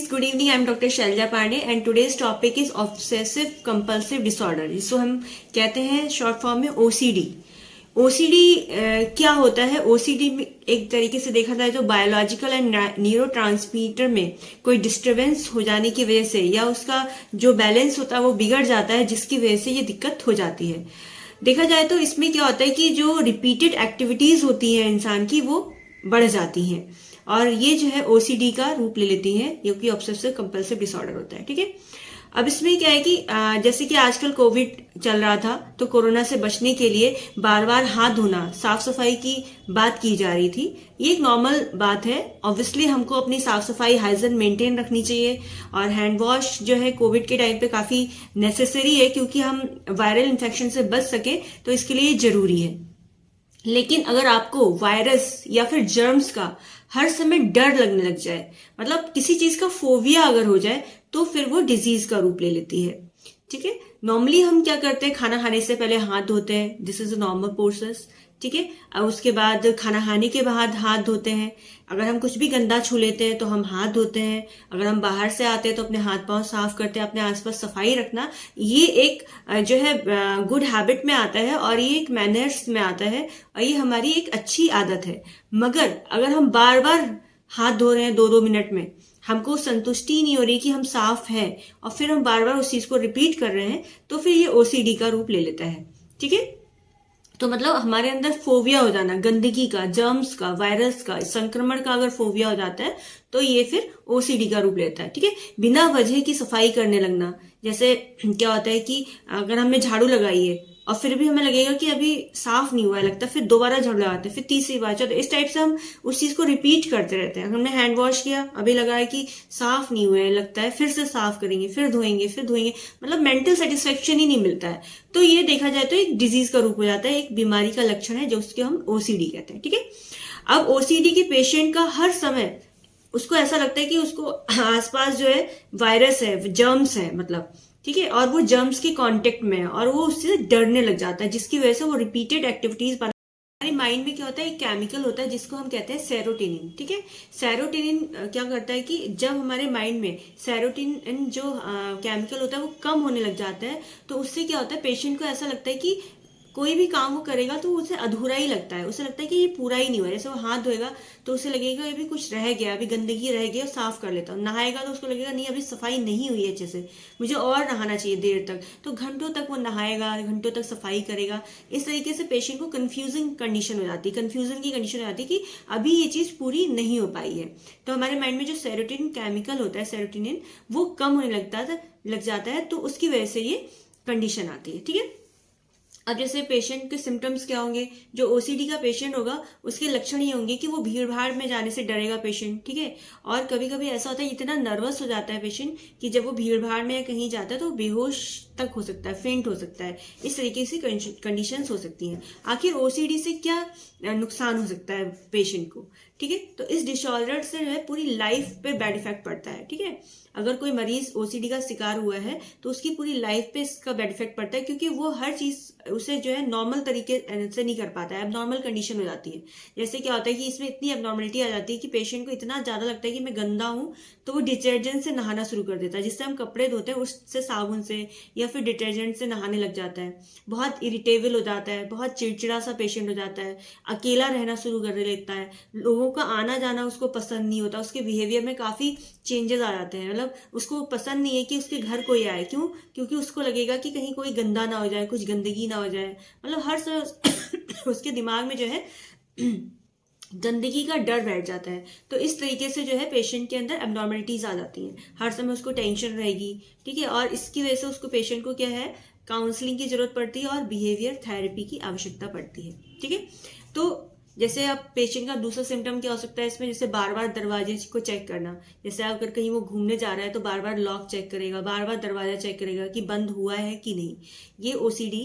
Students, good evening. I am doctor Shailaja Pandey and today's topic is obsessive compulsive disorder, जिसको हम कहते हैं short form में ओसीडी। ओसीडी क्या होता है? ओसीडी में एक तरीके से देखा जाए तो बायोलॉजिकल एंड न्यूरोट्रांसमीटर में कोई डिस्टरबेंस हो जाने की वजह से या उसका जो बैलेंस होता है वो बिगड़ जाता है, जिसकी वजह से ये दिक्कत हो जाती है। देखा जाए तो इसमें क्या होता है कि जो रिपीटेड एक्टिविटीज होती हैं इंसान की वो बढ़ जाती हैं और ये जो है ओसीडी का रूप ले लेती हैं, जो कि ऑब्सेसिव कंपल्सिव डिसऑर्डर होता है। ठीक है, अब इसमें क्या है कि जैसे कि आजकल कोविड चल रहा था तो कोरोना से बचने के लिए बार बार हाथ धोना, साफ सफाई की बात की जा रही थी। ये एक नॉर्मल बात है। ऑब्वियसली हमको अपनी साफ सफाई, हाइजीन मेंटेन रखनी चाहिए और हैंड वॉश जो है कोविड के टाइम पे काफी नेसेसरी है, क्योंकि हम वायरल इन्फेक्शन से बच सके तो इसके लिए जरूरी है। लेकिन अगर आपको वायरस या फिर जर्म्स का हर समय डर लगने लग जाए, मतलब किसी चीज का फोबिया अगर हो जाए, तो फिर वो डिजीज का रूप ले लेती है। ठीक है, नॉर्मली हम क्या करते हैं, खाना खाने से पहले हाथ धोते हैं, this is a normal process. ठीक है, और उसके बाद खाना खाने के बाद हाथ धोते हैं। अगर हम कुछ भी गंदा छू लेते हैं तो हम हाथ धोते हैं। अगर हम बाहर से आते हैं तो अपने हाथ पांव साफ करते हैं। अपने आसपास सफाई रखना ये एक जो है गुड हैबिट में आता है और ये एक मैनर्स में आता है और ये हमारी एक अच्छी आदत है। मगर अगर हम बार बार हाथ धो रहे हैं 2-2 मिनट में, हमको संतुष्टि नहीं हो रही कि हम साफ हैं और फिर हम बार बार उस चीज को रिपीट कर रहे हैं, तो फिर ये ओसीडी का रूप ले लेता है। ठीक है, तो मतलब हमारे अंदर फोबिया हो जाना, गंदगी का, जर्म्स का, वायरस का, संक्रमण का अगर फोबिया हो जाता है तो ये फिर ओसीडी का रूप लेता है। ठीक है, बिना वजह की सफाई करने लगना। जैसे क्या होता है कि अगर हमने झाड़ू लगाई है और फिर भी हमें लगेगा कि अभी साफ नहीं हुआ है, लगता है, फिर दोबारा झाड़ू लगाते हैं, फिर तीसरी बार, चौथी, इस टाइप से हम उस चीज को रिपीट करते रहते हैं। हमने हैंड वॉश किया, अभी लगा है कि साफ नहीं हुआ है, लगता है फिर से साफ करेंगे, फिर धोएंगे, फिर धोएंगे, मतलब मेंटल सेटिस्फेक्शन ही नहीं मिलता है। तो ये देखा जाए तो एक डिजीज का रूप हो जाता है, एक बीमारी का लक्षण है, जो उसके हम ओसीडी कहते हैं। ठीक है, अब ओसीडी के पेशेंट का हर समय उसको ऐसा लगता है कि उसको आसपास जो है वायरस है, जर्म्स है, मतलब ठीक है, और वो जर्म्स के कांटेक्ट में है और वो उससे डरने लग जाता है, जिसकी वजह से वो रिपीटेड एक्टिविटीज। हमारे माइंड में क्या होता है, एक केमिकल होता है जिसको हम कहते हैं सेरोटोनिन। ठीक है, सेरोटोनिन क्या करता है कि जब हमारे माइंड में सेरोटोनिन जो केमिकल होता है वो कम होने लग जाता है, तो उससे क्या होता है, पेशेंट को ऐसा लगता है कि कोई भी काम वो करेगा तो उसे अधूरा ही लगता है, उसे लगता है कि ये पूरा ही नहीं हुआ। जैसे वो हाथ धोएगा तो उसे लगेगा अभी कुछ रह गया, अभी गंदगी रह गई और साफ कर लेता हूँ। नहाएगा तो उसको लगेगा नहीं, अभी सफाई नहीं हुई है अच्छे से, मुझे और नहाना चाहिए देर तक। तो घंटों तक वो नहाएगा, घंटों तक सफाई करेगा। इस तरीके से पेशेंट को कंफ्यूजिंग कंडीशन हो जाती है, कंफ्यूजन की कंडीशन हो जाती है कि अभी ये चीज पूरी नहीं हो पाई है। तो हमारे माइंड में जो सेरोटोनिन केमिकल होता है, सेरोटोनिन, वो कम होने लग जाता है, तो उसकी वजह से ये कंडीशन आती है। ठीक है, अब जैसे पेशेंट के सिम्टम्स क्या होंगे, जो ओसीडी का पेशेंट होगा उसके लक्षण ये होंगे कि वो भीड़ भाड़ में जाने से डरेगा पेशेंट। ठीक है, और कभी कभी ऐसा होता है, इतना नर्वस हो जाता है पेशेंट कि जब वो भीड़ भाड़ में कहीं जाता है तो बेहोश तक हो सकता है, फेंट हो सकता है। इस तरीके से कंडीशंस हो सकती हैं। आखिर ओसीडी से क्या नुकसान हो सकता है पेशेंट को? ठीक है, तो इस डिसऑर्डर से जो है पूरी लाइफ पे बैड इफेक्ट पड़ता है। ठीक है, अगर कोई मरीज ओसीडी का शिकार हुआ है तो उसकी पूरी लाइफ पे इसका बैड इफेक्ट पड़ता है, क्योंकि वो हर चीज उसे जो है नॉर्मल तरीके से नहीं कर पाता है, एबनॉर्मल कंडीशन हो जाती है। जैसे क्या होता है कि इसमें इतनी एबनॉर्मलिटी आ जाती है कि पेशेंट को इतना ज्यादा लगता है कि मैं गंदा हूं, तो वो डिटर्जेंट से नहाना शुरू कर देता है। जिससे हम कपड़े धोते हैं उससे, साबुन से या फिर डिटर्जेंट से नहाने लग जाता है। बहुत इरिटेबल हो जाता है, बहुत चिड़चिड़ा सा पेशेंट हो जाता है, अकेला रहना शुरू कर लेता है, लोगों का आना जाना उसको पसंद नहीं होता, उसके बिहेवियर में काफी चेंजेस आ जाते हैं। मतलब उसको पसंद नहीं है कि उसके घर कोई आए, क्यों? क्योंकि उसको लगेगा कि कहीं कोई गंदा ना हो जाए, कुछ गंदगी ना हो जाए, मतलब हर समय उसके दिमाग में जो है गंदगी का डर बैठ जाता है। तो इस तरीके से जो है पेशेंट के अंदर एबनॉर्मलिटीज आ जाती हैं, हर समय उसको टेंशन रहेगी। ठीक है, और इसकी वजह से उसको, पेशेंट को क्या है, काउंसलिंग की जरूरत पड़ती है और बिहेवियर थेरेपी की आवश्यकता पड़ती है। ठीक है, तो जैसे अब पेशेंट का दूसरा सिम्टम क्या हो सकता है इसमें, जैसे बार बार दरवाजे को चेक करना। जैसे अगर कहीं वो घूमने जा रहा है तो बार बार लॉक चेक करेगा, बार बार दरवाजा चेक करेगा कि बंद हुआ है कि नहीं। ये ओसीडी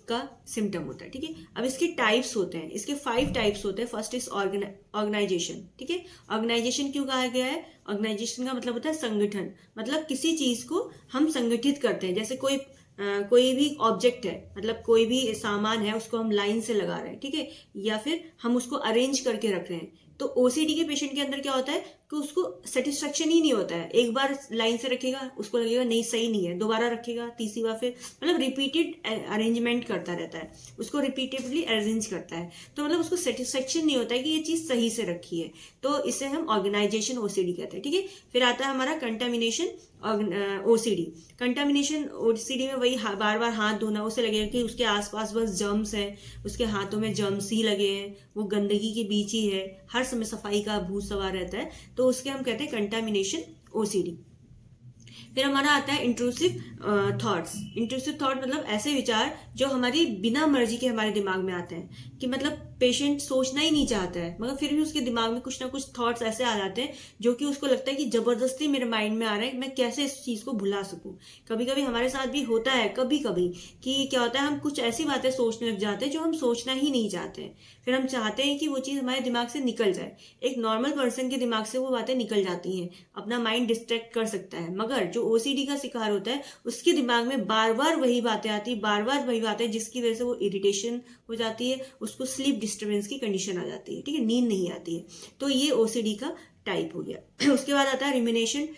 का सिम्टम होता है। ठीक है, अब इसके टाइप्स होते हैं, इसके 5 टाइप्स होते हैं। First is organisation. ठीक है, ऑर्गेनाइजेशन क्यों कहा गया है? ऑर्गेनाइजेशन का मतलब होता है संगठन, मतलब किसी चीज को हम संगठित करते हैं। जैसे कोई भी ऑब्जेक्ट है, मतलब कोई भी सामान है, उसको हम लाइन से लगा रहे हैं। ठीक है, या फिर हम उसको अरेंज करके रख रहे हैं। तो ओसीडी के पेशेंट के अंदर क्या होता है, कि उसको सेटिस्फेक्शन ही नहीं होता है। एक बार लाइन से रखेगा, उसको लगेगा नहीं सही नहीं है, दोबारा रखेगा, तीसरी बार, फिर मतलब रिपीटेड अरेंजमेंट करता रहता है, उसको रिपीटेडली अरेंज करता है, तो मतलब उसको सेटिस्फेक्शन नहीं होता है कि ये चीज सही से रखी है। तो इसे हम ऑर्गेनाइजेशन ओसीडी कहते हैं, ठीक है। फिर आता है हमारा कंटामिनेशन ओसीडी। कंटामिनेशन ओसीडी में वही बार बार हाथ धोना, उसे लगेगा कि उसके आसपास बस जर्म्स हैं, उसके हाथों में जर्म्स ही लगे हैं, वो गंदगी के बीच ही है, हर समय सफाई का भूत सवार रहता है, तो उसके हम कहते हैं कंटामिनेशन ओसीडी। फिर हमारा आता है इंट्रूसिव थॉट्स। इंट्रूसिव थॉट मतलब ऐसे विचार जो हमारी बिना मर्जी के हमारे दिमाग में आते हैं, कि मतलब पेशेंट सोचना ही नहीं चाहता है, मगर फिर भी उसके दिमाग में कुछ ना कुछ थॉट्स ऐसे आ जाते हैं जो कि उसको लगता है कि जबरदस्ती मेरे माइंड में आ रहा है, मैं कैसे इस चीज को भुला सकूं। कभी कभी हमारे साथ भी होता है, कभी कभी कि क्या होता है, हम कुछ ऐसी बातें सोचने लग जाते हैं जो हम सोचना ही नहीं चाहते हैं, फिर हम चाहते हैं कि वो चीज हमारे दिमाग से निकल जाए। एक नॉर्मल पर्सन के दिमाग से वो बातें निकल जाती हैं, अपना माइंड डिस्ट्रैक्ट कर सकता है, मगर जो ओसीडी का शिकार होता है उसके दिमाग में बार बार वही बातें आती, बार बार वही बातें, जिसकी वजह से वो इरिटेशन हो जाती है, उसको स्लीप डिस्टर्बेंस की कंडीशन आ जाती है, ठीक है, नींद नहीं आती है। तो ये ओसीडी का टाइप हो गया। उसके बाद आता है रिमिनेशन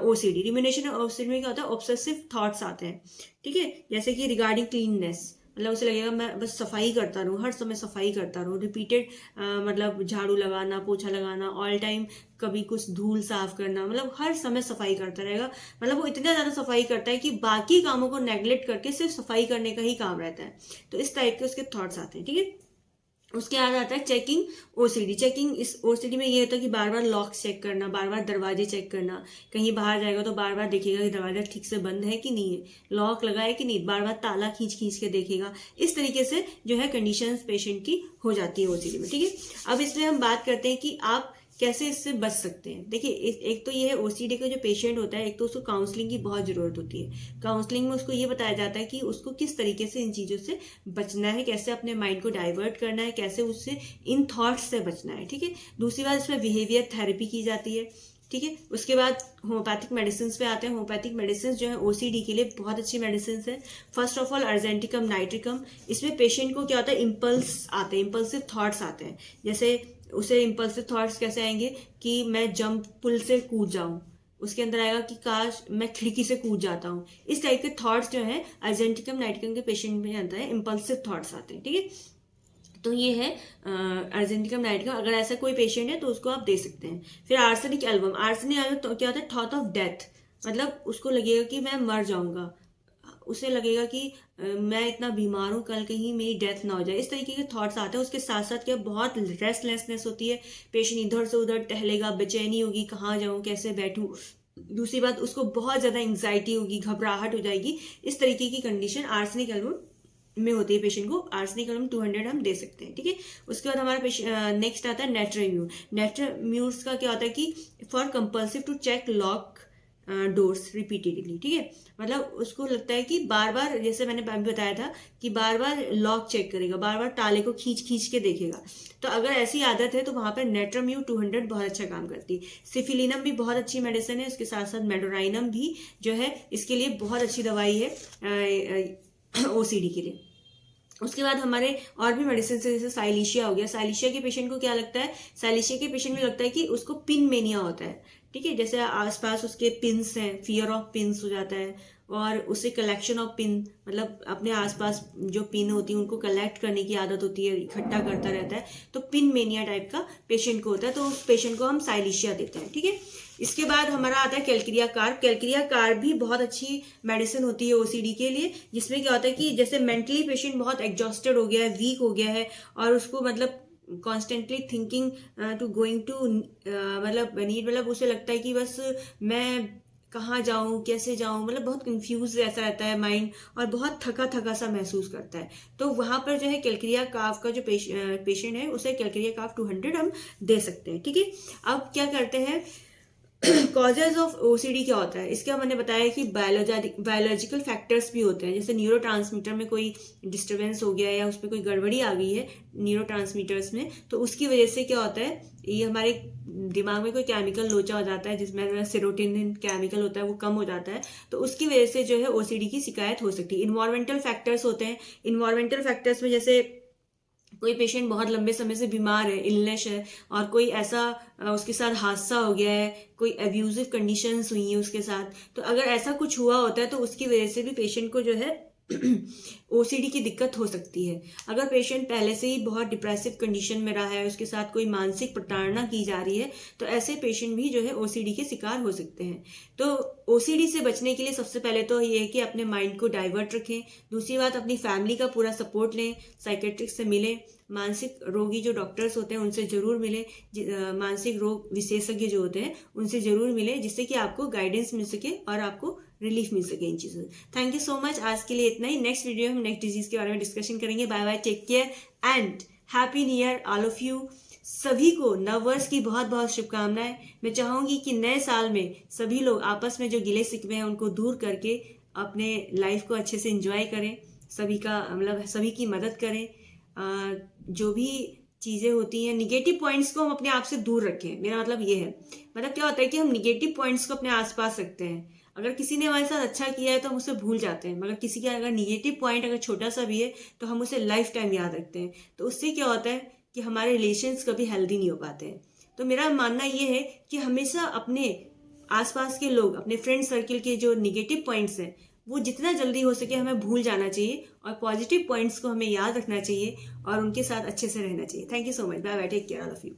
ओसीडी। रिमिनेशन ओसीडी में क्या होता है, ऑब्सेसिव थॉट्स आते हैं, ठीक है, जैसे कि रिगार्डिंग क्लीननेस, मतलब उसे लगेगा मैं बस सफाई करता रहूं, हर समय सफाई करता रहूं, रिपीटेड मतलब झाड़ू लगाना, पोछा लगाना, ऑल टाइम, कभी कुछ धूल साफ करना, मतलब हर समय सफाई करता रहेगा। मतलब वो इतना ज्यादा सफाई करता है कि बाकी कामों को नेग्लेक्ट करके सिर्फ सफाई करने का ही काम रहता है। तो इस टाइप के उसके थॉट्स आते हैं, ठीक है। उसके बाद आता है चेकिंग ओसीडी। चेकिंग इस ओसीडी में ये होता है कि बार बार लॉक चेक करना, बार बार दरवाजे चेक करना, कहीं बाहर जाएगा तो बार बार देखेगा कि दरवाजा ठीक से बंद है कि नहीं है, लॉक लगा है कि नहीं, बार बार ताला खींच खींच के देखेगा। इस तरीके से जो है कंडीशंस पेशेंट की हो जाती है ओसीडी में, ठीक है। अब इसमें हम बात करते हैं कि आप कैसे इससे बच सकते हैं। देखिए, एक तो ये है ओसीडी का जो पेशेंट होता है, एक तो उसको काउंसलिंग की बहुत जरूरत होती है। काउंसलिंग में उसको ये बताया जाता है कि उसको किस तरीके से इन चीजों से बचना है, कैसे अपने माइंड को डाइवर्ट करना है, कैसे उससे इन थॉट्स से बचना है, ठीक है। दूसरी बात, इसमें बिहेवियर थेरेपी की जाती है, ठीक है। उसके बाद होम्योपैथिक मेडिसिन पे आते हैं। होम्योपैथिक मेडिसिन जो है ओसीडी के लिए बहुत अच्छी मेडिसिन है। First of all argentum nitricum. इसमें पेशेंट को क्या होता है, इम्पल्स आते हैं, इम्पल्सिव थॉट्स आते हैं। जैसे उसे इम्पल्सिव थॉट्स कैसे आएंगे कि मैं जंप पुल से कूद जाऊं, उसके अंदर आएगा कि काश मैं खिड़की से कूद जाता हूं। इस टाइप के थॉट्स जो है अर्जेंटिकम नाइट्रिकम के पेशेंट में आता है, इम्पल्सिव थॉट्स आते हैं, ठीक है। तो ये है अर्जेंटिकम नाइट्रिकम। अगर ऐसा कोई पेशेंट है तो उसको आप दे सकते हैं। फिर आर्सेनिक एल्बम। आर्सेनिक एल्बम तो क्या होता है, थॉट ऑफ डेथ, मतलब उसको लगेगा कि मैं मर जाऊंगा, उसे लगेगा कि मैं इतना बीमार हूं, कल कहीं मेरी डेथ ना हो जाए, इस तरीके के थॉट्स आते हैं। उसके साथ साथ क्या बहुत रेस्टलेसनेस होती है, पेशेंट इधर से उधर टहलेगा, बेचैनी होगी, कहाँ जाऊं, कैसे बैठूं। दूसरी बात, उसको बहुत ज्यादा एंग्जाइटी होगी, घबराहट हो जाएगी। इस तरीके की कंडीशन आर्सेनिक एल्बम में होती है। पेशेंट को आर्सेनिक एल्बम 200 हम दे सकते हैं, ठीक है। उसके बाद हमारा नेक्स्ट आता है नेट्रोम्यूर। नेट्रोम्यूर्स का क्या होता है कि for compulsive to check lock doors repeatedly, ठीक है। मतलब उसको लगता है कि बार बार, जैसे मैंने अभी बताया था कि बार बार लॉक चेक करेगा, बार बार ताले को खींच खींच के देखेगा। तो अगर ऐसी आदत है तो वहां पर नेट्रोम्यूर 200 बहुत अच्छा काम करती है। सिफिलिनम भी बहुत अच्छी मेडिसिन है, उसके साथ साथ मेडोराइनम भी जो है इसके लिए बहुत अच्छी दवाई है ओसीडी के लिए। उसके बाद हमारे और भी मेडिसिन है, जैसे साइलिशिया हो गया। साइलिशिया के पेशेंट को क्या लगता है, साइलिशिया के पेशेंट को लगता है कि उसको पिन मेनिया होता है, ठीक है। जैसे आसपास उसके पिन्स हैं, फियर ऑफ पिन्स हो जाता है, और उसे कलेक्शन ऑफ पिन, मतलब अपने आसपास जो पिन होती है उनको कलेक्ट करने की आदत होती है, इकट्ठा करता रहता है, तो पिन मेनिया टाइप का पेशेंट को होता है, तो उस पेशेंट को हम साइलिशिया देते हैं, ठीक है। इसके बाद हमारा आता है कैल्किरिया कार्ब। कैल्किरिया कार्ब भी बहुत अच्छी मेडिसिन होती है ओसीडी के लिए, जिसमें क्या होता है कि जैसे मेंटली पेशेंट बहुत एग्जॉस्टेड हो गया है, वीक हो गया है, और उसको मतलब constantly thinking to going to मतलब उसे लगता है कि बस मैं कहाँ जाऊं, कैसे जाऊं, मतलब बहुत कंफ्यूज ऐसा रहता है माइंड, और बहुत थका थका सा महसूस करता है। तो वहां पर जो है कैल्किरिया कार्ब का जो पेशेंट है उसे कैल्किरिया कार्ब 200 हम दे सकते हैं, ठीक है। अब क्या करते हैं, कॉजेज ऑफ ओसीडी क्या होता है, इसका मैंने बताया कि बायोलॉजिकल फैक्टर्स भी होते हैं। जैसे न्यूरोट्रांसमीटर में कोई डिस्टरबेंस हो गया या उसमें कोई गड़बड़ी आ गई है न्यूरोट्रांसमीटर्स में, तो उसकी वजह से क्या होता है, ये हमारे दिमाग में कोई केमिकल लोचा हो जाता है जिसमें सेरोटोनिन केमिकल होता है, वो कम हो जाता है, तो उसकी वजह से जो है ओसीडी की शिकायत हो सकती है। इन्वायरमेंटल फैक्टर्स होते हैं। इन्वायरमेंटल फैक्टर्स में जैसे कोई पेशेंट बहुत लंबे समय से बीमार है, इलनेस है, और कोई ऐसा उसके साथ हादसा हो गया है, कोई एब्यूजिव कंडीशंस हुई हैं उसके साथ, तो अगर ऐसा कुछ हुआ होता है तो उसकी वजह से भी पेशेंट को जो है ओसीडी की दिक्कत हो सकती है। अगर पेशेंट पहले से ही बहुत डिप्रेसिव कंडीशन में रहा है, उसके साथ कोई मानसिक प्रताड़ना की जा रही है, तो ऐसे पेशेंट भी जो है ओसीडी के शिकार हो सकते हैं। तो ओसीडी से बचने के लिए सबसे पहले तो ये है कि अपने माइंड को डाइवर्ट रखें। दूसरी बात, अपनी फैमिली का पूरा सपोर्ट लें, साइकेट्रिस्ट से मिलें, मानसिक रोगी जो डॉक्टर्स होते हैं उनसे जरूर मिले, मानसिक रोग विशेषज्ञ जो होते हैं उनसे जरूर मिले, जिससे कि आपको गाइडेंस मिल सके और आपको रिलीफ मिल सके इन चीजों से। थैंक यू सो मच, आज के लिए इतना ही। नेक्स्ट वीडियो में हम नेक्स्ट डिजीज के बारे में डिस्कशन करेंगे। Bye bye, take care and happy new year all of you. सभी को नववर्ष की बहुत बहुत शुभकामनाएं। मैं चाहूंगी कि नए साल में सभी लोग आपस में जो गिले शिकवे हैं उनको दूर करके अपने लाइफ को अच्छे से एंजॉय करें, सभी का मतलब सभी की मदद करें। जो भी चीजें होती हैं, निगेटिव पॉइंट्स को हम अपने आप से दूर रखें। मेरा मतलब ये है, मतलब क्या होता है कि हम निगेटिव पॉइंट्स को अपने आसपास रखते हैं। अगर किसी ने हमारे साथ अच्छा किया है तो हम उसे भूल जाते हैं, मगर किसी का अगर निगेटिव पॉइंट अगर छोटा सा भी है तो हम उसे लाइफ टाइम याद रखते हैं। तो उससे क्या होता है कि हमारे रिलेशंस कभी हेल्दी नहीं हो पाते हैं। तो मेरा मानना ये है कि हमेशा अपने आसपास के लोग, अपने फ्रेंड सर्किल के जो निगेटिव पॉइंट्स हैं वो जितना जल्दी हो सके हमें भूल जाना चाहिए, और पॉजिटिव पॉइंट्स को हमें याद रखना चाहिए और उनके साथ अच्छे से रहना चाहिए। Thank you so much, bye bye, take care all of you.